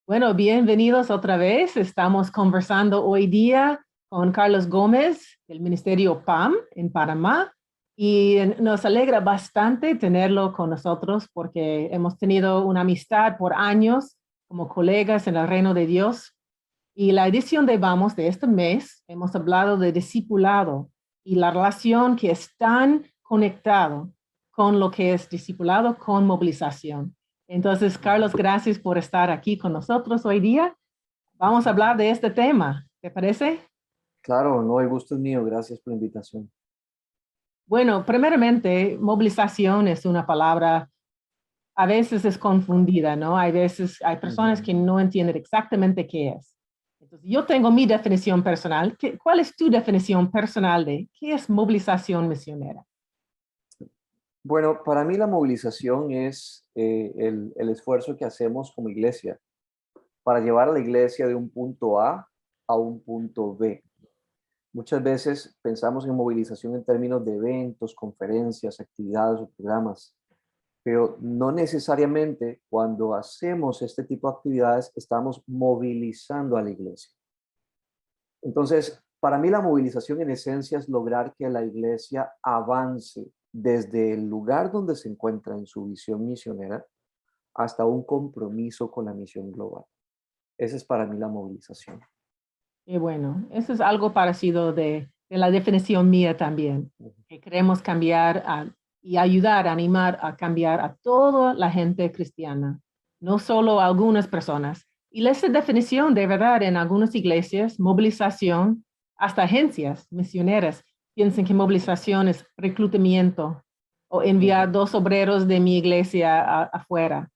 Bueno, bienvenidos otra vez. Estamos conversando hoy día con Carlos Gómez del Ministerio PAM en Panamá y nos alegra bastante tenerlo con nosotros porque hemos tenido una amistad por años como colegas en el reino de Dios. Y la edición de Vamos de este mes hemos hablado de discipulado y la relación que es tan conectado con lo que es discipulado con movilización. Entonces, Carlos, gracias por estar aquí con nosotros hoy día. Vamos a hablar de este tema, ¿te parece? Claro, no, el gusto es mío. Gracias por la invitación. Bueno, primeramente, movilización es una palabra, a veces es confundida, ¿no? Hay personas Ujú. que no entienden exactamente qué es. Entonces, yo tengo mi definición personal. ¿Cuál es tu definición personal de qué es movilización misionera? Bueno, para mí la movilización es el esfuerzo que hacemos como iglesia para llevar a la iglesia de un punto a un punto B. Muchas veces pensamos en movilización en términos de eventos, conferencias, actividades o programas, pero no necesariamente cuando hacemos este tipo de actividades estamos movilizando a la iglesia. Entonces, para mí la movilización en esencia es lograr que la iglesia avance desde el lugar donde se encuentra en su visión misionera hasta un compromiso con la misión global. Esa es para mí la movilización. Y bueno, eso es algo parecido de la definición mía también, que queremos cambiar y ayudar, animar a cambiar a toda la gente cristiana, no solo a algunas personas. Y esa definición, de verdad, en algunas iglesias, movilización, hasta agencias misioneras, piensan que movilización es reclutamiento o enviar Ujú. dos obreros de mi iglesia afuera.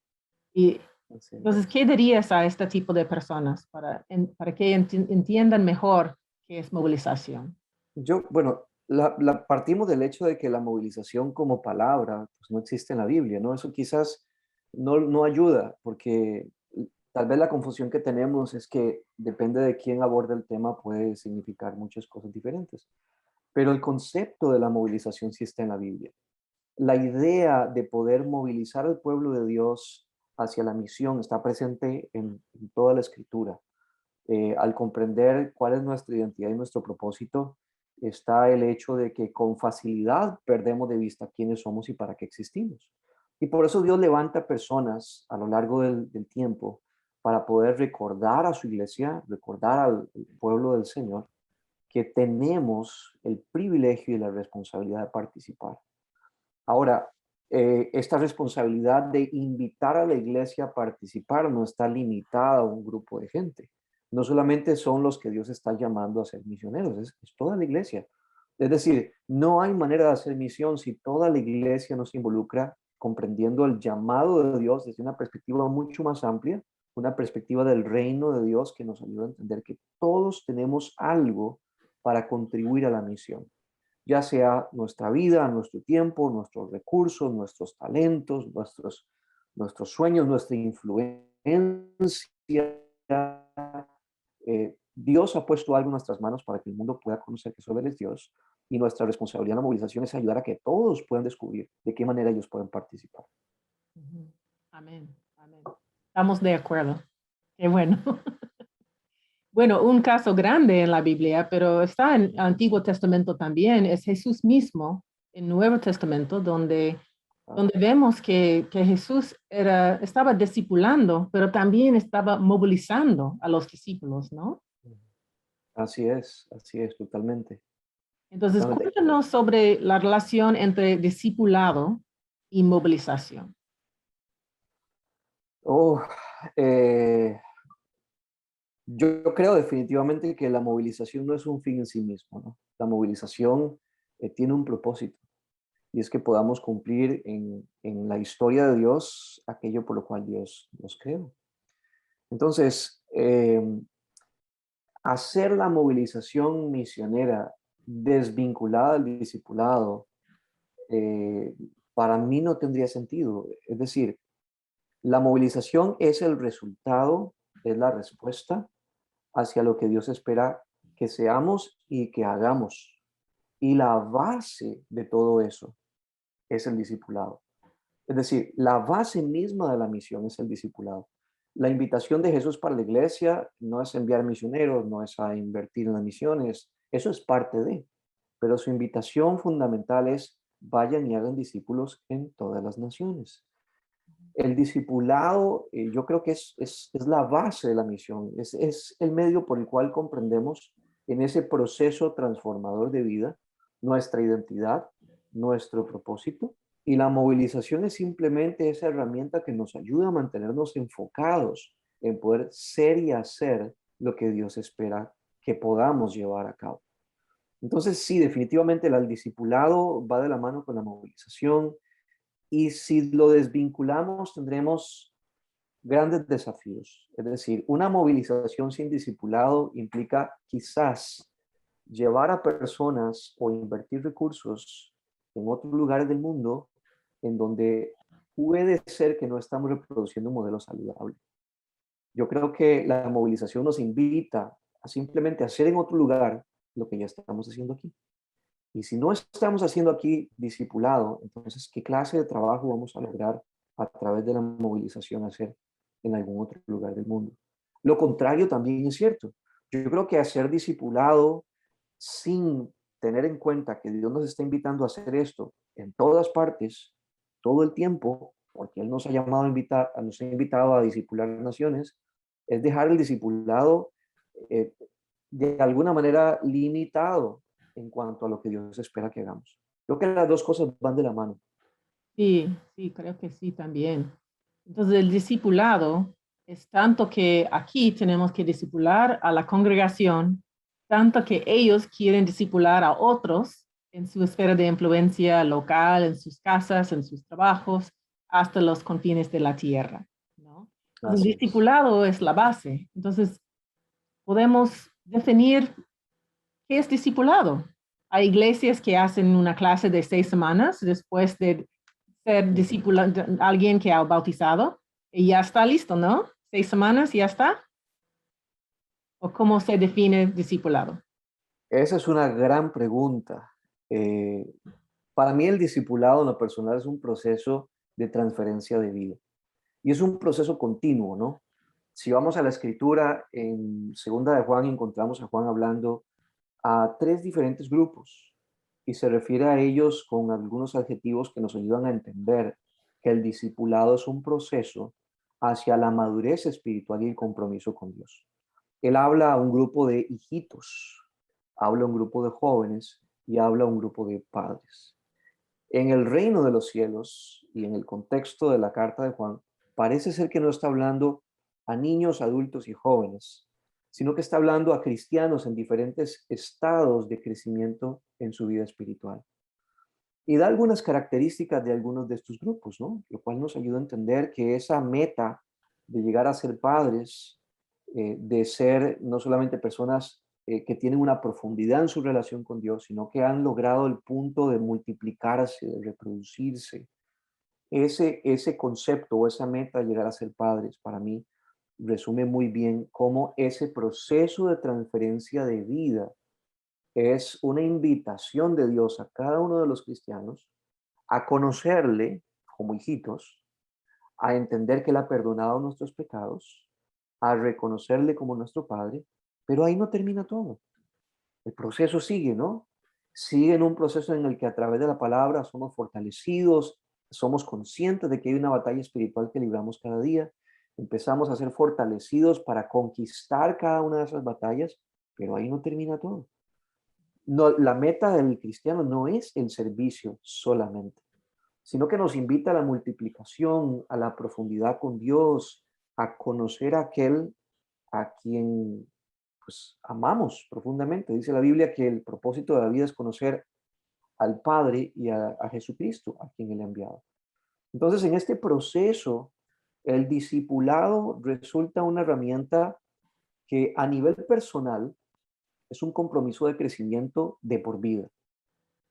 Y Así entonces, es. ¿qué dirías a este tipo de personas para que entiendan mejor qué es movilización? Bueno, partimos del hecho de que la movilización como palabra pues, no existe en la Biblia, ¿no? Eso quizás no ayuda, porque tal vez la confusión que tenemos es que depende de quién aborda el tema, puede significar muchas cosas diferentes. Pero el concepto de la movilización sí está en la Biblia. La idea de poder movilizar al pueblo de Dios hacia la misión está presente en toda la escritura. Al comprender cuál es nuestra identidad y nuestro propósito, está el hecho de que con facilidad perdemos de vista quiénes somos y para qué existimos. Y por eso Dios levanta personas a lo largo del tiempo para poder recordar a su iglesia, recordar al pueblo del Señor, que tenemos el privilegio y la responsabilidad de participar. Ahora, esta responsabilidad de invitar a la iglesia a participar no está limitada a un grupo de gente. No solamente son los que Dios está llamando a ser misioneros, es toda la iglesia. Es decir, no hay manera de hacer misión si toda la iglesia no se involucra comprendiendo el llamado de Dios desde una perspectiva mucho más amplia, una perspectiva del reino de Dios que nos ayuda a entender que todos tenemos algo para contribuir a la misión, ya sea nuestra vida, nuestro tiempo, nuestros recursos, nuestros talentos, nuestros sueños, nuestra influencia. Dios ha puesto algo en nuestras manos para que el mundo pueda conocer que solo Él es Dios, y nuestra responsabilidad en la movilización es ayudar a que todos puedan descubrir de qué manera ellos pueden participar. Ujú. Amén, amén. Estamos de acuerdo. Qué bueno. Bueno, un caso grande en la Biblia, pero está en el Antiguo Testamento también, es Jesús mismo en Nuevo Testamento, donde Claro. vemos que Jesús estaba discipulando, pero también estaba movilizando a los discípulos, ¿no? Así es, totalmente, Entonces, totalmente. cuéntanos sobre la relación entre discipulado y movilización. Oh, eh, yo creo definitivamente que la movilización no es un fin en sí mismo, ¿no? La movilización tiene un propósito, y es que podamos cumplir en la historia de Dios aquello por lo cual Dios nos creó. Entonces, hacer la movilización misionera desvinculada del discipulado, eh, para mí no tendría sentido. Es decir, la movilización es el resultado, es la respuesta hacia lo que Dios espera que seamos y que hagamos. Y la base de todo eso es el discipulado. Es decir, la base misma de la misión es el discipulado. La invitación de Jesús para la iglesia no es enviar misioneros, no es a invertir en las misiones, eso es parte de, pero su invitación fundamental es vayan y hagan discípulos en todas las naciones. El discipulado, yo creo que es la base de la misión, es el medio por el cual comprendemos en ese proceso transformador de vida nuestra identidad, nuestro propósito, y la movilización es simplemente esa herramienta que nos ayuda a mantenernos enfocados en poder ser y hacer lo que Dios espera que podamos llevar a cabo. Entonces, sí, definitivamente el discipulado va de la mano con la movilización, y si lo desvinculamos, tendremos grandes desafíos. Es decir, una movilización sin discipulado implica quizás llevar a personas o invertir recursos en otros lugares del mundo en donde puede ser que no estamos reproduciendo un modelo saludable. Yo creo que la movilización nos invita a simplemente hacer en otro lugar lo que ya estamos haciendo aquí. Y si no estamos haciendo aquí discipulado, entonces, ¿qué clase de trabajo vamos a lograr a través de la movilización hacer en algún otro lugar del mundo? Lo contrario también es cierto. Yo creo que hacer discipulado sin tener en cuenta que Dios nos está invitando a hacer esto en todas partes, todo el tiempo, porque Él nos ha llamado a invitar, nos ha invitado a discipular naciones, es dejar el discipulado eh, de alguna manera limitado en cuanto a lo que Dios espera que hagamos. Creo que las dos cosas van de la mano. Sí, sí, creo que sí también. Entonces, el discipulado es tanto que aquí tenemos que discipular a la congregación, tanto que ellos quieren discipular a otros en su esfera de influencia local, en sus casas, en sus trabajos, hasta los confines de la tierra, ¿no? Entonces, el Así es. discipulado es la base. Entonces, podemos definir qué es discipulado. Hay iglesias que hacen una clase de 6 semanas después de ser Ujú. discípulo, alguien que ha bautizado y ya está listo, ¿no? 6 semanas y ya está. ¿O cómo se define discipulado? Esa es una gran pregunta. Eh, para mí el discipulado en lo personal es un proceso de transferencia de vida y es un proceso continuo, ¿no? Si vamos a la escritura, en segunda de Juan encontramos a Juan hablando a tres diferentes grupos y se refiere a ellos con algunos adjetivos que nos ayudan a entender que el discipulado es un proceso hacia la madurez espiritual y el compromiso con Dios. Él habla a un grupo de hijitos, habla a un grupo de jóvenes y habla a un grupo de padres. En el reino de los cielos y en el contexto de la carta de Juan, parece ser que no está hablando a niños, adultos y jóvenes, sino que está hablando a cristianos en diferentes estados de crecimiento en su vida espiritual. Y da algunas características de algunos de estos grupos, ¿no? Lo cual nos ayuda a entender que esa meta de llegar a ser padres, de ser no solamente personas que tienen una profundidad en su relación con Dios, sino que han logrado el punto de multiplicarse, de reproducirse. Ese concepto o esa meta de llegar a ser padres, para mí, resume muy bien cómo ese proceso de transferencia de vida es una invitación de Dios a cada uno de los cristianos a conocerle como hijitos, a entender que Él ha perdonado nuestros pecados, a reconocerle como nuestro Padre, pero ahí no termina todo. El proceso sigue, ¿no? Sigue en un proceso en el que a través de la palabra somos fortalecidos, somos conscientes de que hay una batalla espiritual que libramos cada día, empezamos a ser fortalecidos para conquistar cada una de esas batallas, pero ahí no termina todo. No, la meta del cristiano no es el servicio solamente, sino que nos invita a la multiplicación, a la profundidad con Dios, a conocer a aquel a quien pues amamos profundamente. Dice la Biblia que el propósito de la vida es conocer al Padre y a Jesucristo, a quien Él ha enviado. Entonces, en este proceso, el discipulado resulta una herramienta que a nivel personal es un compromiso de crecimiento de por vida.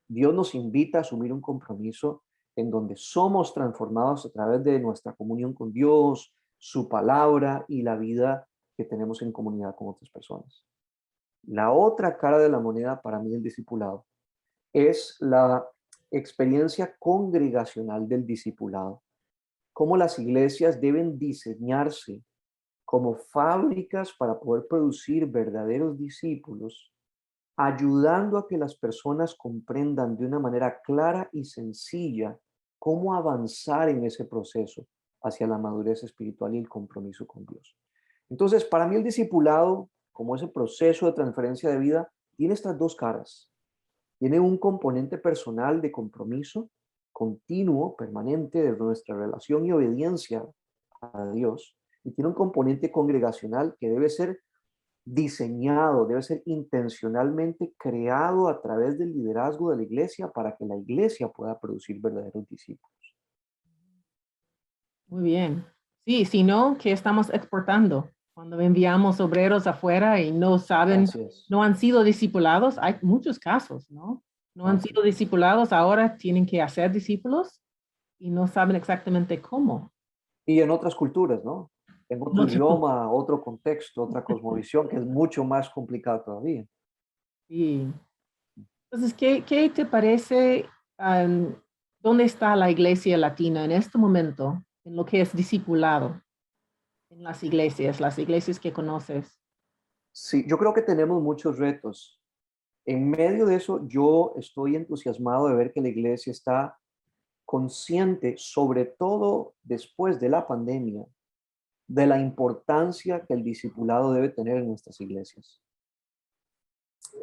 Dios nos invita a asumir un compromiso en donde somos transformados a través de nuestra comunión con Dios, su palabra y la vida que tenemos en comunidad con otras personas. La otra cara de la moneda para mí del discipulado es la experiencia congregacional del discipulado. Cómo las iglesias deben diseñarse como fábricas para poder producir verdaderos discípulos, ayudando a que las personas comprendan de una manera clara y sencilla cómo avanzar en ese proceso hacia la madurez espiritual y el compromiso con Dios. Entonces, para mí el discipulado, como ese proceso de transferencia de vida, tiene estas dos caras. Tiene un componente personal de compromiso continuo, permanente de nuestra relación y obediencia a Dios, y tiene un componente congregacional que debe ser diseñado, debe ser intencionalmente creado a través del liderazgo de la iglesia para que la iglesia pueda producir verdaderos discípulos. Muy bien. Sí, si no, ¿qué estamos exportando? Cuando enviamos obreros afuera y no saben, Así es, no han sido discipulados, hay muchos casos, ¿no? No han así sido es. discipulados, ahora tienen que hacer discípulos y no saben exactamente cómo. Y en otras culturas, ¿no? En otro No sé. idioma, otro contexto, otra cosmovisión, que es mucho más complicado todavía. Sí. Entonces, ¿qué te parece? am, ¿Dónde está la iglesia latina en este momento en lo que es discipulado en las iglesias que conoces? Sí, yo creo que tenemos muchos retos. En medio de eso, yo estoy entusiasmado de ver que la iglesia está consciente, sobre todo después de la pandemia, de la importancia que el discipulado debe tener en nuestras iglesias.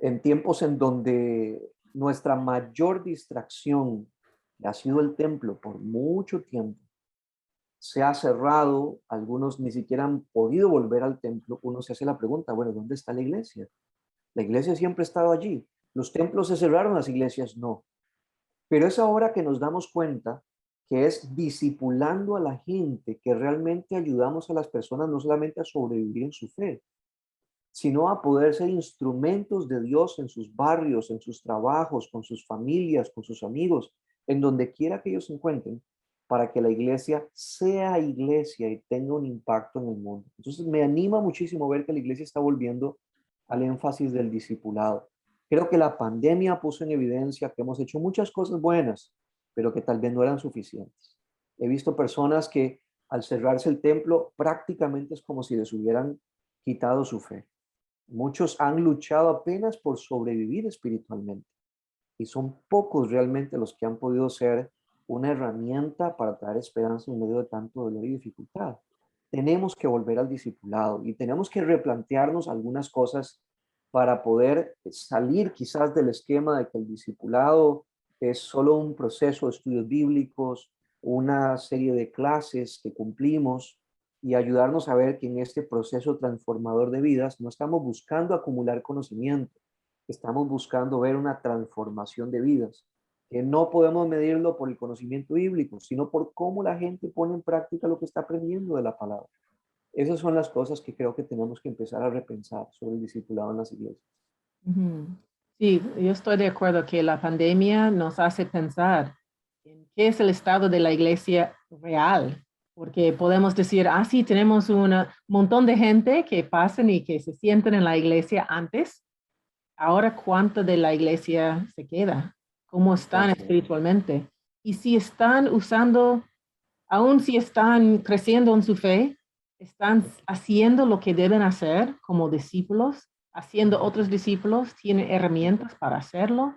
En tiempos en donde nuestra mayor distracción ha sido el templo por mucho tiempo, se ha cerrado, algunos ni siquiera han podido volver al templo, uno se hace la pregunta, bueno, ¿dónde está la iglesia? La iglesia siempre ha estado allí. Los templos se cerraron, las iglesias no. Pero es ahora que nos damos cuenta que es discipulando a la gente que realmente ayudamos a las personas no solamente a sobrevivir en su fe, sino a poder ser instrumentos de Dios en sus barrios, en sus trabajos, con sus familias, con sus amigos, en donde quiera que ellos se encuentren, para que la iglesia sea iglesia y tenga un impacto en el mundo. Entonces me anima muchísimo ver que la iglesia está volviendo al énfasis del discipulado. Creo que la pandemia puso en evidencia que hemos hecho muchas cosas buenas, pero que tal vez no eran suficientes. He visto personas que al cerrarse el templo prácticamente es como si les hubieran quitado su fe. Muchos han luchado apenas por sobrevivir espiritualmente y son pocos realmente los que han podido ser una herramienta para traer esperanza en medio de tanto dolor y dificultad. Tenemos que volver al discipulado y tenemos que replantearnos algunas cosas para poder salir quizás del esquema de que el discipulado es solo un proceso de estudios bíblicos, una serie de clases que cumplimos y ayudarnos a ver que en este proceso transformador de vidas no estamos buscando acumular conocimiento, estamos buscando ver una transformación de vidas, que no podemos medirlo por el conocimiento bíblico, sino por cómo la gente pone en práctica lo que está aprendiendo de la palabra. Esas son las cosas que creo que tenemos que empezar a repensar sobre el discipulado en las iglesias. Ujú. Sí, yo estoy de acuerdo que la pandemia nos hace pensar en qué es el estado de la iglesia real, porque podemos decir, ah, sí, tenemos un montón de gente que pasan y que se sienten en la iglesia antes. Ahora, ¿cuánto de la iglesia se queda? ¿Cómo están Así es. espiritualmente? Y si están usando, aún si están creciendo en su fe, están haciendo lo que deben hacer como discípulos, haciendo otros discípulos, tienen herramientas para hacerlo.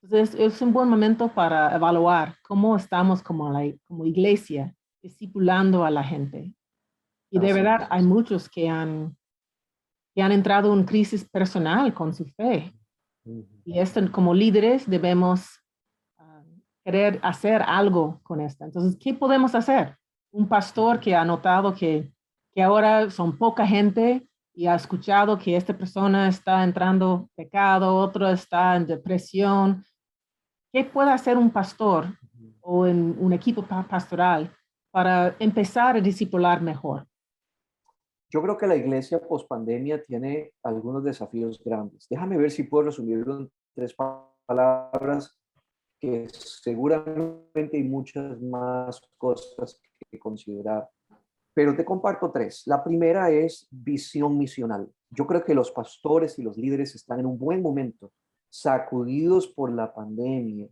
Entonces, es un buen momento para evaluar cómo estamos como iglesia, discipulando a la gente. Y de Así verdad, es. hay muchos que han entrado en crisis personal con su fe. Ujú. Y esto, como líderes, debemos ah, querer hacer algo con esto. Entonces, ¿qué podemos hacer? Un pastor que ha notado que ahora son poca gente y ha escuchado que esta persona está entrando en pecado, otro está en depresión. ¿Qué puede hacer un pastor o en un equipo pastoral para empezar a discipular mejor? Yo creo que la iglesia post pandemia tiene algunos desafíos grandes. Déjame ver si puedo resumirlo en tres palabras, que seguramente hay muchas más cosas que considerar. Pero te comparto tres. La primera es visión misional. Yo creo que los pastores y los líderes están en un buen momento, sacudidos por la pandemia,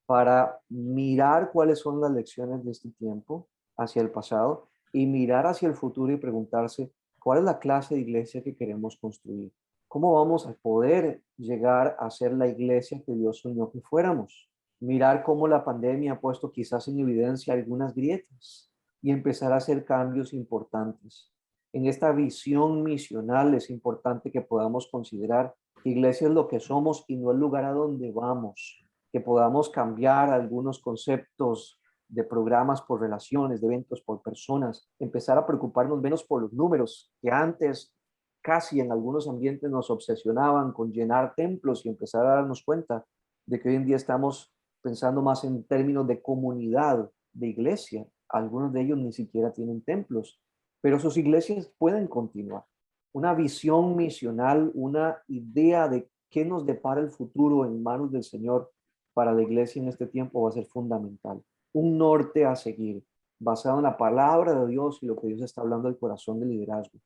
para mirar cuáles son las lecciones de este tiempo hacia el pasado y mirar hacia el futuro y preguntarse ¿Cuál es la clase de iglesia que queremos construir? ¿Cómo vamos a poder llegar a ser la iglesia que Dios soñó que fuéramos? Mirar cómo la pandemia ha puesto quizás en evidencia algunas grietas y empezar a hacer cambios importantes. En esta visión misional es importante que podamos considerar que iglesia es lo que somos y no el lugar a donde vamos, que podamos cambiar algunos conceptos de programas por relaciones, de eventos por personas, empezar a preocuparnos menos por los números que antes casi en algunos ambientes nos obsesionaban con llenar templos y empezar a darnos cuenta de que hoy en día estamos pensando más en términos de comunidad, de iglesia. Algunos de ellos ni siquiera tienen templos, pero sus iglesias pueden continuar. Una visión misional, una idea de qué nos depara el futuro en manos del Señor para la iglesia en este tiempo va a ser fundamental. Un norte a seguir, basado en la palabra de Dios y lo que Dios está hablando al corazón del liderazgo.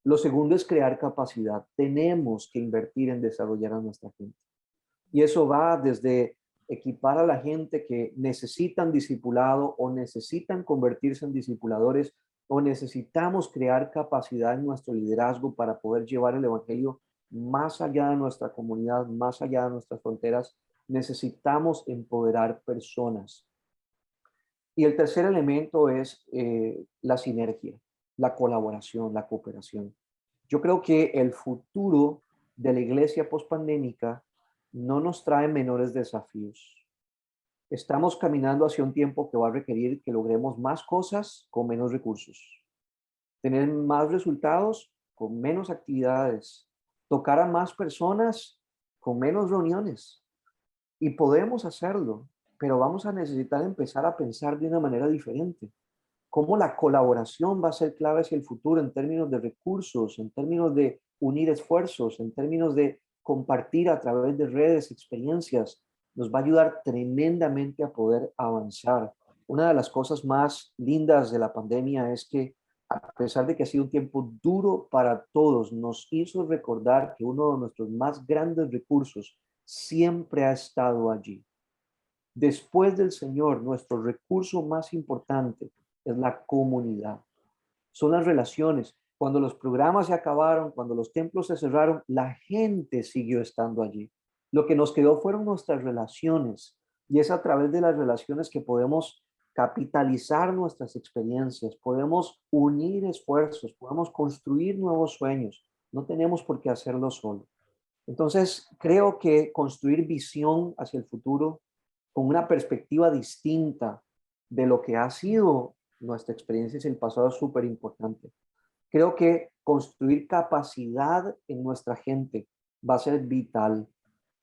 Lo segundo es crear capacidad. Tenemos que invertir en desarrollar a nuestra gente. Y eso va desde equipar a la gente que necesitan discipulado o necesitan convertirse en discipuladores o necesitamos crear capacidad en nuestro liderazgo para poder llevar el evangelio más allá de nuestra comunidad, más allá de nuestras fronteras. Necesitamos empoderar personas. Y el tercer elemento es la sinergia, la colaboración, la cooperación. Yo creo que el futuro de la iglesia pospandémica no nos trae menores desafíos. Estamos caminando hacia un tiempo que va a requerir que logremos más cosas con menos recursos, tener más resultados con menos actividades, tocar a más personas con menos reuniones. Y podemos hacerlo, pero vamos a necesitar empezar a pensar de una manera diferente. Cómo la colaboración va a ser clave hacia el futuro en términos de recursos, en términos de unir esfuerzos, en términos de compartir a través de redes, experiencias, nos va a ayudar tremendamente a poder avanzar. Una de las cosas más lindas de la pandemia es que a pesar de que ha sido un tiempo duro para todos, nos hizo recordar que uno de nuestros más grandes recursos siempre ha estado allí. Después del Señor, nuestro recurso más importante es la comunidad. Son las relaciones. Cuando los programas se acabaron, cuando los templos se cerraron, la gente siguió estando allí. Lo que nos quedó fueron nuestras relaciones. Y es a través de las relaciones que podemos capitalizar nuestras experiencias, podemos unir esfuerzos, podemos construir nuevos sueños. No tenemos por qué hacerlo solo. Entonces, creo que construir visión hacia el futuro con una perspectiva distinta de lo que ha sido nuestra experiencia en el pasado es súper importante. Creo que construir capacidad en nuestra gente va a ser vital.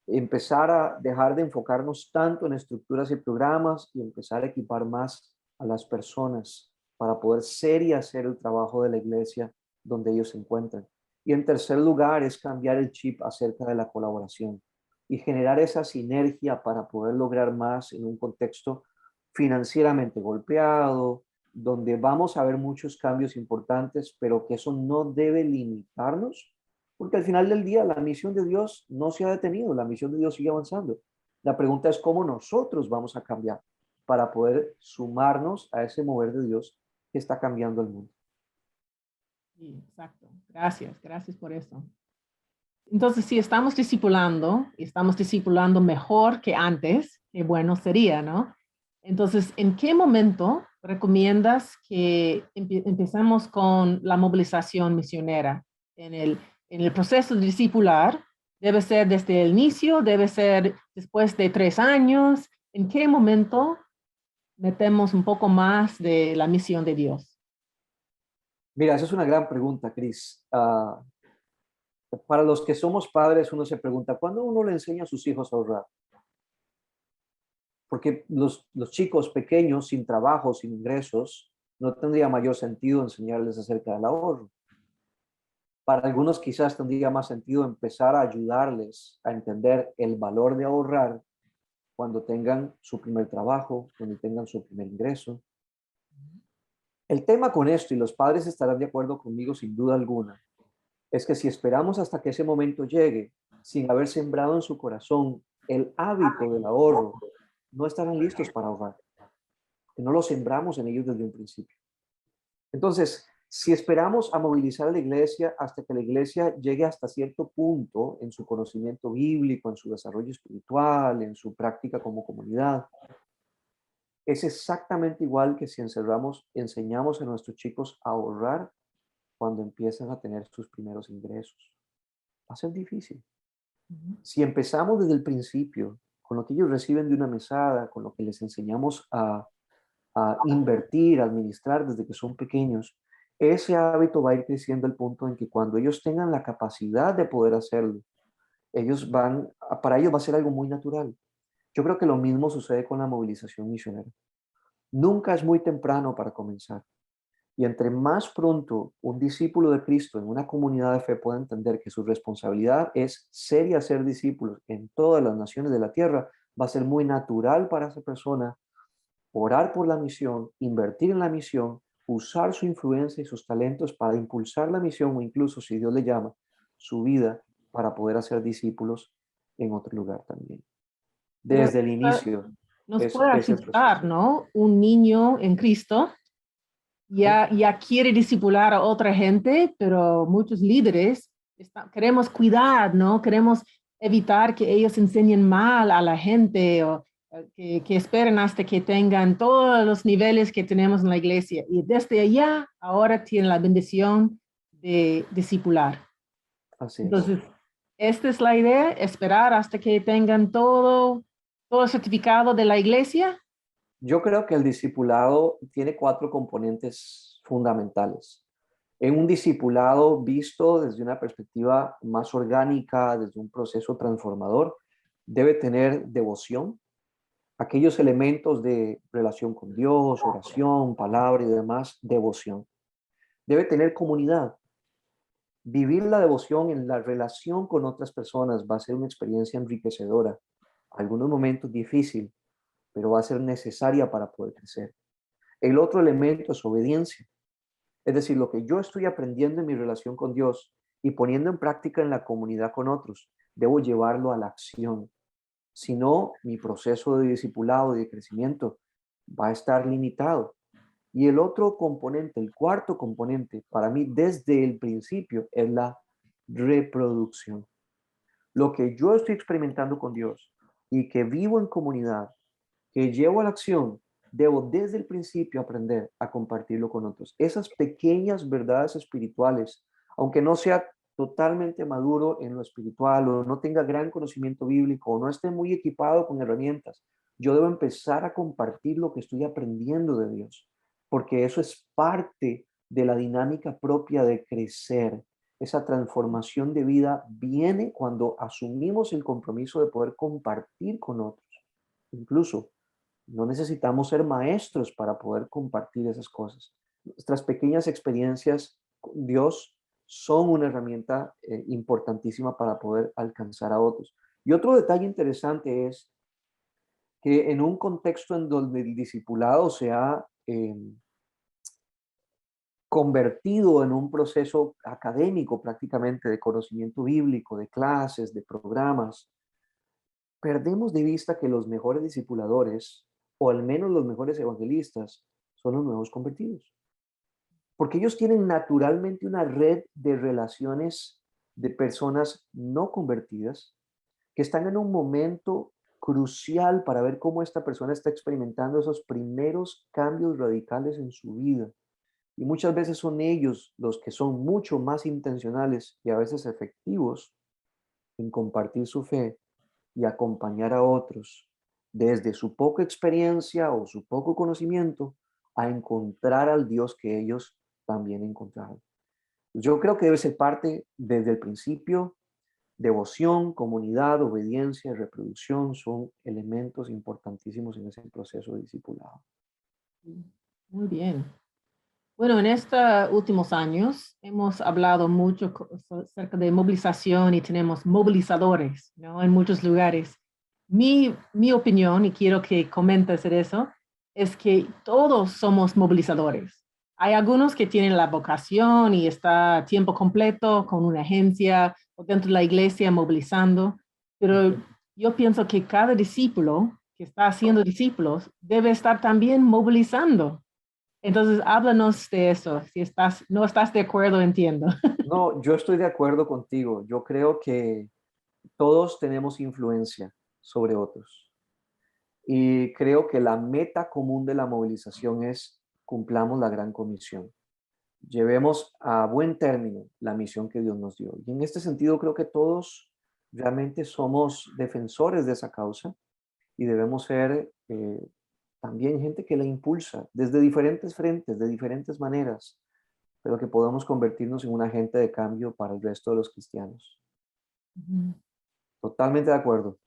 Empezar a dejar de enfocarnos tanto en estructuras y programas y empezar a equipar más a las personas para poder ser y hacer el trabajo de la iglesia donde ellos se encuentran. Y en tercer lugar es cambiar el chip acerca de la colaboración y generar esa sinergia para poder lograr más en un contexto financieramente golpeado, donde vamos a ver muchos cambios importantes, pero que eso no debe limitarnos, porque al final del día la misión de Dios no se ha detenido, la misión de Dios sigue avanzando. La pregunta es cómo nosotros vamos a cambiar para poder sumarnos a ese mover de Dios que está cambiando el mundo. Sí, exacto. Gracias por eso. Entonces, si estamos discipulando y estamos discipulando mejor que antes, qué bueno sería, ¿no? Entonces, ¿en qué momento recomiendas que empecemos con la movilización misionera? En el proceso de discipular, ¿debe ser desde el inicio? ¿Debe ser después de 3 años? ¿En qué momento metemos un poco más de la misión de Dios? Mira, esa es una gran pregunta, Cris. Para los que somos padres, uno se pregunta, ¿cuándo uno le enseña a sus hijos a ahorrar? Porque los chicos pequeños, sin trabajo, sin ingresos, no tendría mayor sentido enseñarles acerca del ahorro. Para algunos quizás tendría más sentido empezar a ayudarles a entender el valor de ahorrar cuando tengan su primer trabajo, cuando tengan su primer ingreso. El tema con esto, y los padres estarán de acuerdo conmigo sin duda alguna, es que si esperamos hasta que ese momento llegue, sin haber sembrado en su corazón el hábito del ahorro, no estarán listos para ahorrar, que no lo sembramos en ellos desde un principio. Entonces, Si esperamos a movilizar a la iglesia hasta que la iglesia llegue hasta cierto punto en su conocimiento bíblico, en su desarrollo espiritual, en su práctica como comunidad, es exactamente igual que si enseñamos a nuestros chicos a ahorrar cuando empiezan a tener sus primeros ingresos. Va a ser difícil. Ujú. Si empezamos desde el principio, con lo que ellos reciben de una mesada, con lo que les enseñamos a invertir, a administrar desde que son pequeños, ese hábito va a ir creciendo al punto en que cuando ellos tengan la capacidad de poder hacerlo, para ellos va a ser algo muy natural. Yo creo que lo mismo sucede con la movilización misionera. Nunca es muy temprano para comenzar. Y entre más pronto un discípulo de Cristo en una comunidad de fe pueda entender que su responsabilidad es ser y hacer discípulos en todas las naciones de la tierra, va a ser muy natural para esa persona orar por la misión, invertir en la misión, usar su influencia y sus talentos para impulsar la misión o incluso, si Dios le llama, su vida para poder hacer discípulos en otro lugar también. Pero Desde el inicio nos es puede el asustar, proceso. ¿no? Un niño en Cristo ya quiere discipular a otra gente, pero muchos líderes queremos cuidar, ¿no? Queremos evitar que ellos enseñen mal a la gente o que esperen hasta que tengan todos los niveles que tenemos en la iglesia. Y desde allá, ahora tienen la bendición de discipular. Así es. Entonces, esta es la idea, esperar hasta que tengan todo el certificado de la iglesia. Yo creo que el discipulado tiene 4 componentes fundamentales. En un discipulado visto desde una perspectiva más orgánica, desde un proceso transformador, debe tener devoción, aquellos elementos de relación con Dios, oración, palabra y demás, devoción. Debe tener comunidad. Vivir la devoción en la relación con otras personas va a ser una experiencia enriquecedora. Algunos momentos difícil, pero va a ser necesaria para poder crecer. El otro elemento es obediencia. Es decir, lo que yo estoy aprendiendo en mi relación con Dios y poniendo en práctica en la comunidad con otros, debo llevarlo a la acción. Si no, mi proceso de discipulado y de crecimiento va a estar limitado. Y el otro componente, el cuarto componente, para mí desde el principio, es la reproducción. Lo que yo estoy experimentando con Dios y que vivo en comunidad, que llevo a la acción, debo desde el principio aprender a compartirlo con otros. Esas pequeñas verdades espirituales, aunque no sea totalmente maduro en lo espiritual o no tenga gran conocimiento bíblico o no esté muy equipado con herramientas, yo debo empezar a compartir lo que estoy aprendiendo de Dios, porque eso es parte de la dinámica propia de crecer. Esa transformación de vida viene cuando asumimos el compromiso de poder compartir con otros. Incluso no necesitamos ser maestros para poder compartir esas cosas. Nuestras pequeñas experiencias con Dios son una herramienta importantísima para poder alcanzar a otros. Y otro detalle interesante es que en un contexto en donde el discipulado se ha convertido en un proceso académico prácticamente de conocimiento bíblico, de clases, de programas, perdemos de vista que los mejores discipuladores, o al menos los mejores evangelistas, son los nuevos convertidos. Porque ellos tienen naturalmente una red de relaciones de personas no convertidas que están en un momento crucial para ver cómo esta persona está experimentando esos primeros cambios radicales en su vida. Y muchas veces son ellos los que son mucho más intencionales y a veces efectivos en compartir su fe y acompañar a otros desde su poca experiencia o su poco conocimiento a encontrar al Dios que ellos también encontraron. Yo creo que debe ser parte desde el principio. Devoción, comunidad, obediencia y reproducción son elementos importantísimos en ese proceso de discipulado. Muy bien. Bueno, en estos últimos años hemos hablado mucho acerca de movilización y tenemos movilizadores, ¿no? En muchos lugares. Mi opinión, y quiero que comentes de eso, es que todos somos movilizadores. Hay algunos que tienen la vocación y está a tiempo completo con una agencia o dentro de la iglesia movilizando, pero yo pienso que cada discípulo que está haciendo discípulos debe estar también movilizando. Entonces, háblanos de eso. Si no estás de acuerdo, entiendo. No, yo estoy de acuerdo contigo. Yo creo que todos tenemos influencia sobre otros. Y creo que la meta común de la movilización es cumplamos la gran comisión. Llevemos a buen término la misión que Dios nos dio. Y en este sentido creo que todos realmente somos defensores de esa causa y debemos ser también gente que la impulsa desde diferentes frentes, de diferentes maneras, pero que podamos convertirnos en un agente de cambio para el resto de los cristianos. Ujú. Totalmente de acuerdo.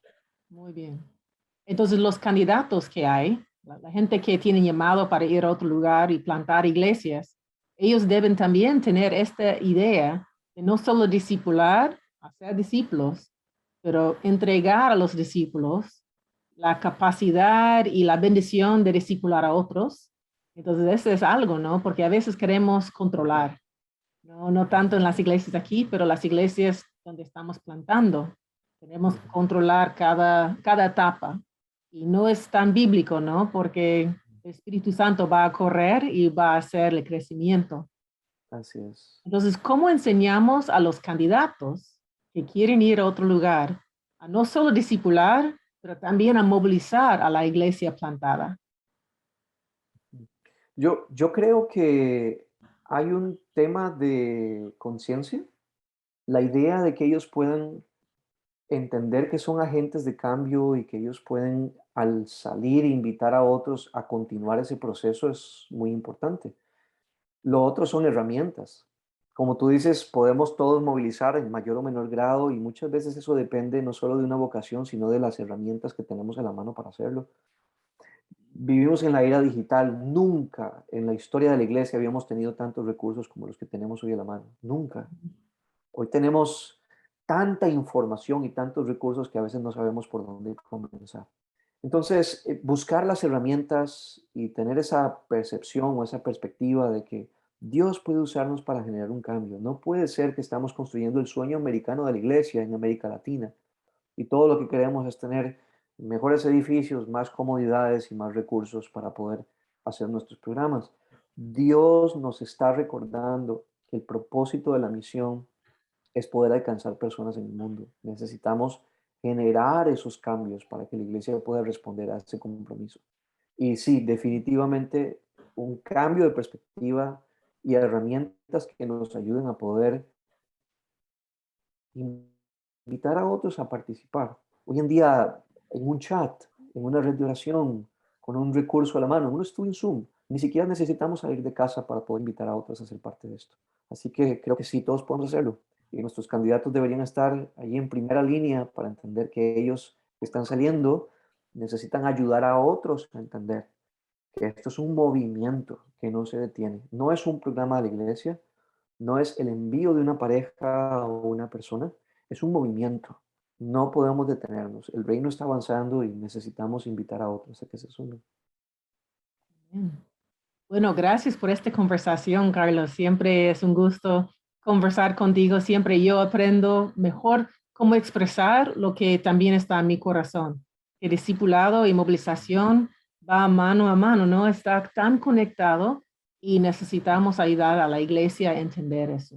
Muy bien. Entonces, los candidatos que hay, la gente que tiene llamado para ir a otro lugar y plantar iglesias, ellos deben también tener esta idea de no solo discipular, hacer discípulos, pero entregar a los discípulos la capacidad y la bendición de discipular a otros. Entonces, eso es algo, ¿no? Porque a veces queremos controlar, no, no tanto en las iglesias aquí, pero las iglesias donde estamos plantando. Queremos controlar cada etapa. Y no es tan bíblico, ¿no? Porque el Espíritu Santo va a correr y va a hacer el crecimiento. Así es. Entonces, ¿cómo enseñamos a los candidatos que quieren ir a otro lugar a no solo discipular, pero también a movilizar a la iglesia plantada? Yo creo que hay un tema de conciencia, la idea de que ellos puedan entender que son agentes de cambio y que ellos pueden, al salir, invitar a otros a continuar ese proceso es muy importante. Lo otro son herramientas. Como tú dices, podemos todos movilizar en mayor o menor grado y muchas veces eso depende no solo de una vocación, sino de las herramientas que tenemos en la mano para hacerlo. Vivimos en la era digital. Nunca en la historia de la iglesia habíamos tenido tantos recursos como los que tenemos hoy a la mano. Nunca. Hoy tenemos tanta información y tantos recursos que a veces no sabemos por dónde comenzar. Entonces, buscar las herramientas y tener esa percepción o esa perspectiva de que Dios puede usarnos para generar un cambio. No puede ser que estamos construyendo el sueño americano de la iglesia en América Latina y todo lo que queremos es tener mejores edificios, más comodidades y más recursos para poder hacer nuestros programas. Dios nos está recordando que el propósito de la misión es poder alcanzar personas en el mundo. Necesitamos generar esos cambios para que la iglesia pueda responder a ese compromiso. Y sí, definitivamente un cambio de perspectiva y herramientas que nos ayuden a poder invitar a otros a participar. Hoy en día, en un chat, en una red de oración, con un recurso a la mano, uno estuvo en Zoom. Ni siquiera necesitamos salir de casa para poder invitar a otros a ser parte de esto. Así que creo que sí, todos podemos hacerlo. Y nuestros candidatos deberían estar ahí en primera línea para entender que ellos que están saliendo necesitan ayudar a otros a entender que esto es un movimiento que no se detiene. No es un programa de la iglesia, no es el envío de una pareja o una persona, es un movimiento. No podemos detenernos. El reino está avanzando y necesitamos invitar a otros a que se sumen. Bien. Bueno, gracias por esta conversación, Carlos. Siempre es un gusto conversar contigo. Siempre yo aprendo mejor cómo expresar lo que también está en mi corazón. El discipulado y movilización va mano a mano, ¿no? Está tan conectado y necesitamos ayudar a la iglesia a entender eso.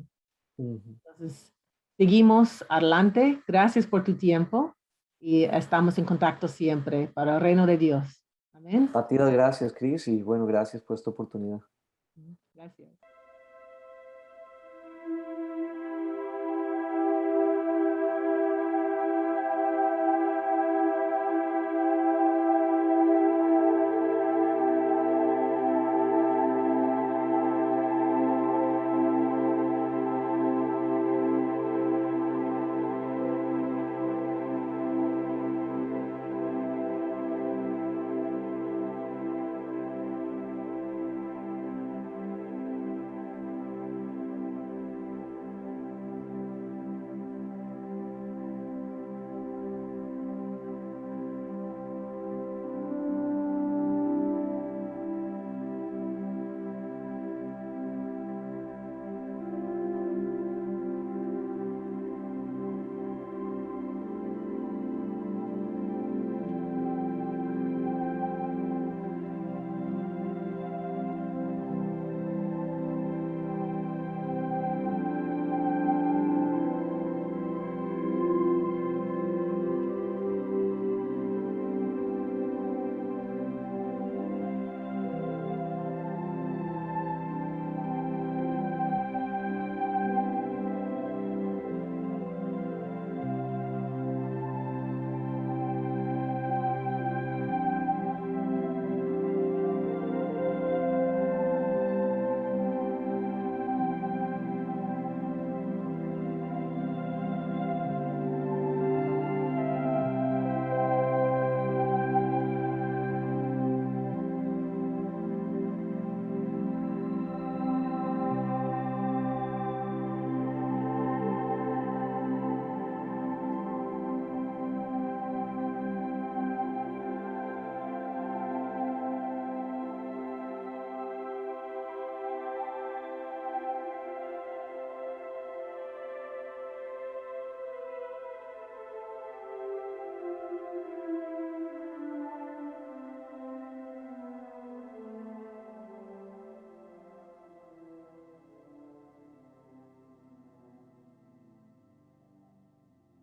Ujú. Entonces, seguimos adelante. Gracias por tu tiempo y estamos en contacto siempre para el reino de Dios. Amén. A ti las gracias, Cris, y bueno, gracias por esta oportunidad. Gracias.